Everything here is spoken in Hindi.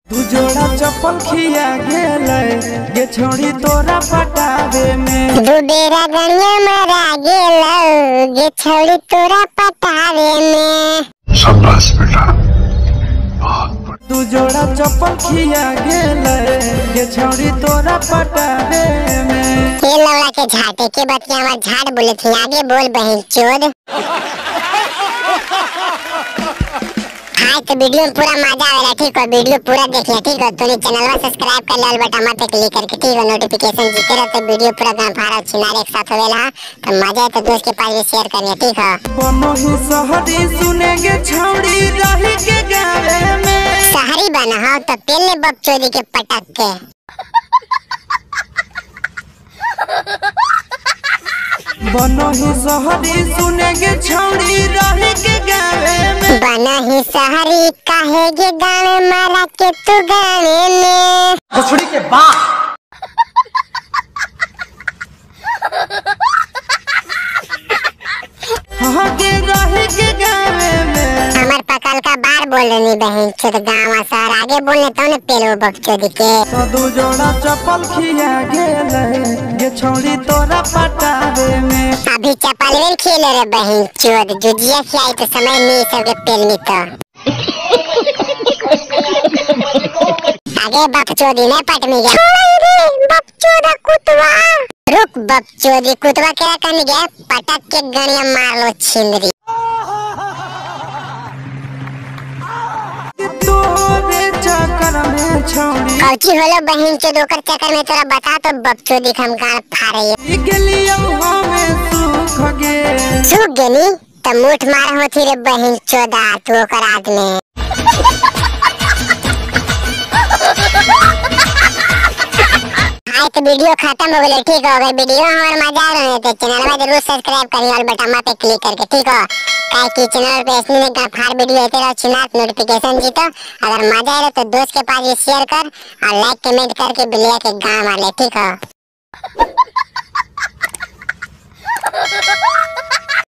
तू जोड़ा चप्पल खिया गेलै गे छोड़ी तोरा पटावे में। दू बेरा गनिया मारा गेलौ गे छोड़ी तोरा पटावे में। शाबाश बेटा। तू जोड़ा चप्पल खिया गेलै गे छोड़ी तोरा पटावे में। ये लौड़ा के झाटे के बतिया हमार झाड़ बोले थी, आगे बोल बहन चोद। हाँ तो वीडियो में पूरा मजा आएगा, ठीक है? वीडियो पूरा देखिए, ठीक है? तूने चैनल में सब्सक्राइब कर लाल बटन पे क्लिक करके, ठीक है? नोटिफिकेशन जीते रहते वीडियो पूरा गांव फारा चिनार एक साथ होवेला, तो मजा है तो दोस्त के पास भी शेयर करिए, ठीक है? बनो ही शहरी सुनेंगे छौड़ी रही के गावे में। शहरी बना हो तो पहले बकचोदी के पटक के। बनो ही शहरी सुनेंगे छौड़ी रही के गावे में। बना ही शहरी काहे गे गावे मारा के तू गावे में। बछड़ी के बाप हाँ के रही के गावे में। हमार पकल का बार बोल रही बहन चोद गाँव शहर आगे बोलने तो ने पेलो बकचोदी के। तो दू जोड़ा चप्पल खिया गेलै गे छौड़ी तोरा पटावे में। अभी चप्पल में खेले रे बहन चोद, जुजिया खियाई तो समय नहीं सबके पेलनी तो। आगे बकचोदी ने पट में गया। बकचोदा कुतवा रुक, बकचोदी कुतवा क्या करने गया? पटक के गनिया मार लो छिंदरी। तोरे चक्कर में छौड़ी कौची होलो बहन चोद, ओकर चक्कर में तोरा बता तो बकचोदी हम गाल फाड़े। गेलियो हमें सुख गे। सूख गेनी तो मुठ मार होती रे बहन चोदा तू ओकर आदमी। हाँ तो वीडियो खत्म हो गई, ठीक है? अगर वीडियो हमारे मजा आ रहे तो चैनल में जरूर सब्सक्राइब करिए और बटन पे क्लिक करके, ठीक है? काहे कि चैनल पे इसमें फार वीडियो आते रहो चिनात नोटिफिकेशन जीतो। अगर मजा आ रहा तो दोस्त के पास भी शेयर कर और लाइक कमेंट करके बिलिया के गाँव वाले, ठीक है?